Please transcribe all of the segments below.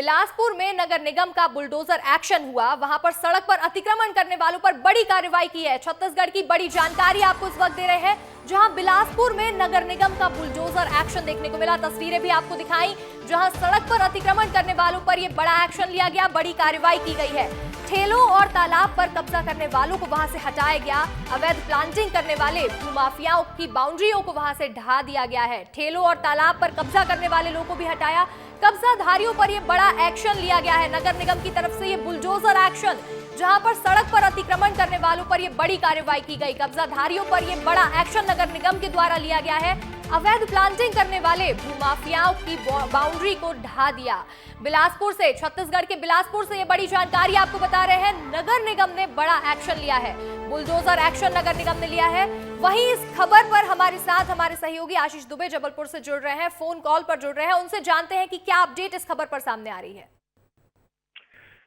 बिलासपुर में नगर निगम का bulldozer action हुआ। वहां पर सड़क पर अतिक्रमण करने वालों पर बड़ी कार्रवाई की है। छत्तीसगढ़ की बड़ी जानकारी आपको इस वक्त दे रहे हैं, जहां बिलासपुर में नगर निगम का बुलडोजर एक्शन देखने को मिला। तस्वीरें भी आपको दिखाई, जहां सड़क पर अतिक्रमण करने वालों पर यह बड़ा एक्शन लिया गया, बड़ी कार्रवाई की गई है। ठेलों और तालाब पर कब्जा करने वालों को वहां से हटाया गया। अवैध प्लांटिंग करने वाले भूमाफियाओं की बाउंड्रियों को वहां से ढहा दिया गया है। ठेलों और तालाब पर कब्जा करने वाले लोगों को भी हटाया। कब्जाधारियों पर यह बड़ा एक्शन लिया गया है नगर निगम की तरफ से। यह बुलडोजर एक्शन, जहां पर सड़क पर अतिक्रमण करने वालों पर यह बड़ी कार्रवाई की गई। कब्जाधारियों पर यह बड़ा एक्शन नगर निगम के द्वारा लिया गया है। अवैध प्लांटिंग करने वाले भूमाफियाओं की बाउंड्री को ढहा दिया। बिलासपुर से, छत्तीसगढ़ के बिलासपुर से ये बड़ी जानकारी आपको बता रहे हैं। नगर निगम ने बड़ा एक्शन लिया है, बुलडोजर एक्शन नगर निगम ने लिया है। वहीं इस खबर पर हमारे साथ हमारे सहयोगी आशीष दुबे जबलपुर से जुड़ रहे हैं, फोन कॉल पर जुड़ रहे हैं। उनसे जानते हैं कि क्या अपडेट इस खबर पर सामने आ रही है।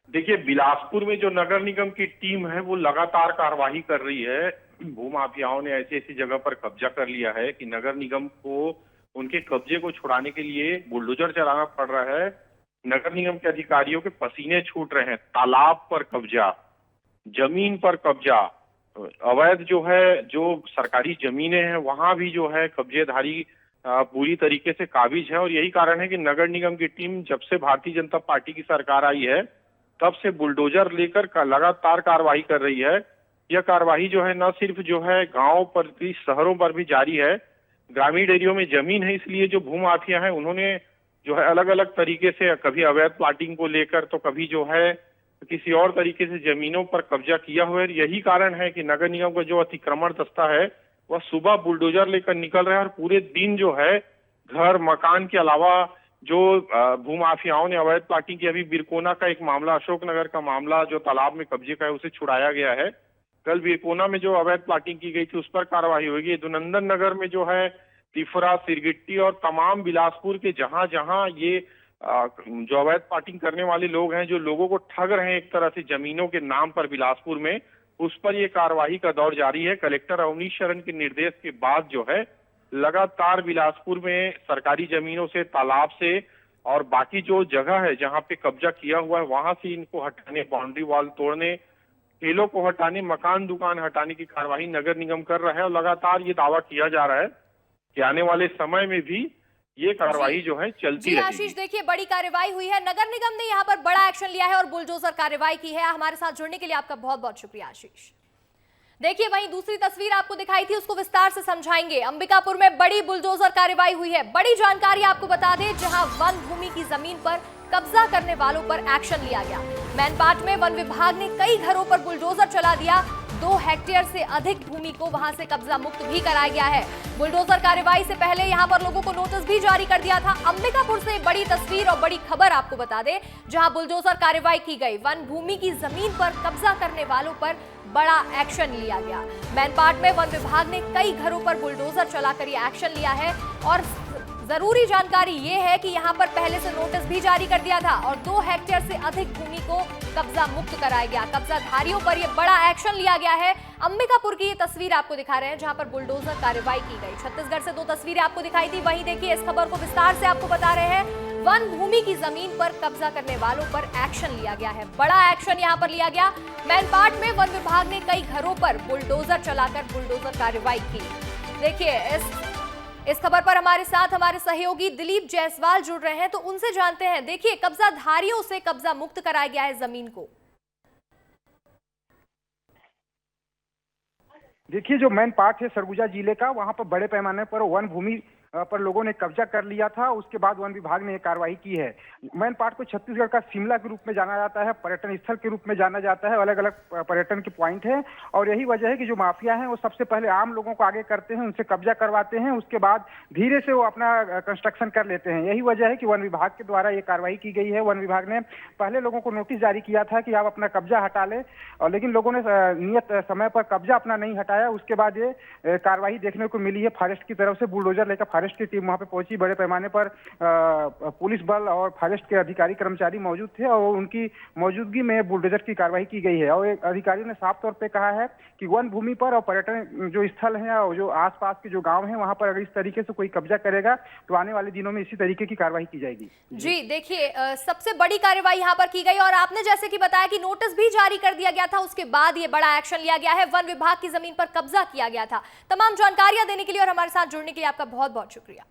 देखिए, बिलासपुर में जो नगर निगम की टीम है वो लगातार कार्रवाई कर रही है। भूमाफियाओं ने ऐसी ऐसी जगह पर कब्जा कर लिया है कि नगर निगम को उनके कब्जे को छुड़ाने के लिए बुलडोजर चलाना पड़ रहा है। नगर निगम के अधिकारियों के पसीने छूट रहे हैं। तालाब पर कब्जा, जमीन पर कब्जा, अवैध जो है जो सरकारी जमीनें हैं वहां भी जो है कब्जेधारी पूरी तरीके से काबिज है। और यही कारण है कि नगर निगम की टीम जब से भारतीय जनता पार्टी की सरकार आई है तब से बुलडोजर लेकर लगातार कार्रवाई कर रही है। यह कार्रवाई जो है न सिर्फ जो है गांव पर भी, शहरों पर भी जारी है। ग्रामीण एरियो में जमीन है, इसलिए जो भूमाफिया है उन्होंने जो है अलग अलग तरीके से, कभी अवैध प्लाटिंग को लेकर तो कभी जो है किसी और तरीके से जमीनों पर कब्जा किया हुआ है। यही कारण है कि नगर निगम का जो अतिक्रमण दस्ता है वह सुबह बुलडोजर लेकर निकल रहा है और पूरे दिन जो है घर मकान के अलावा जो भूमाफियाओं ने अवैध प्लाटिंग की, अभी बिरकोना का एक मामला, अशोकनगर का मामला जो तालाब में कब्जे का है उसे छुड़ाया गया है। कल बिरकोना में जो अवैध प्लाटिंग की गई थी उस पर कार्रवाई होगी। दुनंदन नगर में जो है तिफरा, सिरगिट्टी और तमाम बिलासपुर के जहां जहां ये जो अवैध प्लाटिंग करने वाले लोग हैं, जो लोगों को ठग रहे हैं एक तरह से जमीनों के नाम पर बिलासपुर में, उस पर ये कार्रवाई का दौर जारी है। कलेक्टर अवनीश शरण के निर्देश के बाद जो है लगातार बिलासपुर में सरकारी जमीनों से, तालाब से और बाकी जो जगह है जहां पे कब्जा किया हुआ है वहां से इनको हटाने, बाउंड्री वॉल तोड़ने, ठेलों को हटाने, मकान दुकान हटाने की कार्रवाई नगर निगम कर रहा है। और लगातार ये दावा किया जा रहा है कि आने वाले समय में भी ये कार्रवाई जो है चलती रहेगी। आशीष, देखिए बड़ी कार्रवाई हुई है, नगर निगम ने यहाँ पर बड़ा एक्शन लिया है और बुलडोजर कार्रवाई की है। हमारे साथ जुड़ने के लिए आपका बहुत बहुत शुक्रिया आशीष। देखिए, वहीं दूसरी तस्वीर आपको दिखाई थी, उसको विस्तार से समझाएंगे। अंबिकापुर में बड़ी बुलडोजर कार्रवाई हुई है। बड़ी जानकारी आपको बता दें, जहां वन भूमि की जमीन पर कब्जा करने वालों पर एक्शन लिया गया। मैनपाट में वन विभाग ने कई घरों पर बुलडोजर चला दिया। 2 हेक्टेयर से अधिक भूमि को वहां से कब्जा मुक्त भी कराया गया है। बुलडोजर कार्रवाई से पहले यहां पर लोगों को नोटिस भी जारी कर दिया था। अंबिकापुर से बड़ी तस्वीर और बड़ी खबर आपको बता दें, जहां बुलडोजर कार्रवाई की गई। वन भूमि की जमीन पर कब्जा करने वालों पर बड़ा एक्शन लिया गया। मैनपाट में वन विभाग ने कई घरों पर बुलडोजर चलाकर ये एक्शन लिया है। और जरूरी जानकारी ये है कि यहां पर पहले से नोटिस भी जारी कर दिया था और 2 हेक्टेयर से अधिक भूमि को कब्जा मुक्त कराया गया। कब्जाधारियों पर यह बड़ा एक्शन लिया गया है। अंबिकापुर की ये तस्वीर आपको दिखा रहे हैं, जहां पर बुलडोजर कार्रवाई की गई। छत्तीसगढ़ से 2 तस्वीरें आपको दिखाई थी। वहीं देखिए, इस खबर को विस्तार से आपको बता रहे हैं। वन भूमि की जमीन पर कब्जा करने वालों पर एक्शन लिया गया है। बड़ा एक्शन यहां पर लिया गया। मैनपाट में वन विभाग ने कई घरों पर बुलडोजर चलाकर बुलडोजर कार्रवाई की। देखिए, इस खबर पर हमारे साथ हमारे सहयोगी दिलीप जायसवाल जुड़ रहे हैं, तो उनसे जानते हैं। देखिए, कब्जाधारियों से कब्जा मुक्त कराया गया है जमीन को। देखिए, जो मेन पार्ट है सरगुजा जिले का, वहां पर बड़े पैमाने पर वन भूमि पर लोगों ने कब्जा कर लिया था। उसके बाद वन विभाग ने कार्रवाई की है। मैन पार्ट को छत्तीसगढ़ का शिमला के रूप में जाना जाता है, पर्यटन स्थल के रूप में जाना जाता है। अलग अलग पर्यटन के पॉइंट है और यही वजह है कि जो माफिया हैं वो सबसे पहले आम लोगों को आगे करते हैं, उनसे कब्जा करवाते हैं, उसके बाद धीरे से वो अपना कंस्ट्रक्शन कर लेते हैं। यही वजह है कि वन विभाग के द्वारा ये कार्रवाई की गई है। वन विभाग ने पहले लोगों को नोटिस जारी किया था कि आप अपना कब्जा हटा ले, और लेकिन लोगों ने नियत समय पर कब्जा अपना नहीं हटाया। उसके बाद ये कार्रवाई देखने को मिली है फॉरेस्ट की तरफ से। बुलडोजर लेकर फॉरेस्ट की टीम वहां पे पहुंची। बड़े पैमाने पर पुलिस बल और फॉरेस्ट के अधिकारी कर्मचारी मौजूद थे और उनकी मौजूदगी में बुलडोजर की कार्रवाई की गई है। और एक अधिकारी ने साफ तौर पे कहा है कि वन भूमि पर और पर्यटन जो स्थल है और जो आसपास के जो गांव हैं वहां पर अगर इस तरीके से कोई कब्जा करेगा तो आने वाले दिनों में इसी तरीके की कार्रवाई की जाएगी। जी देखिए, सबसे बड़ी कार्रवाई यहाँ पर की गई और आपने जैसे कि बताया कि नोटिस भी जारी कर दिया गया था, उसके बाद ये बड़ा एक्शन लिया गया है, वन विभाग की जमीन पर कब्जा किया गया था। तमाम जानकारियां देने के लिए और हमारे साथ जुड़ने के लिए आपका बहुत बहुत शुक्रिया।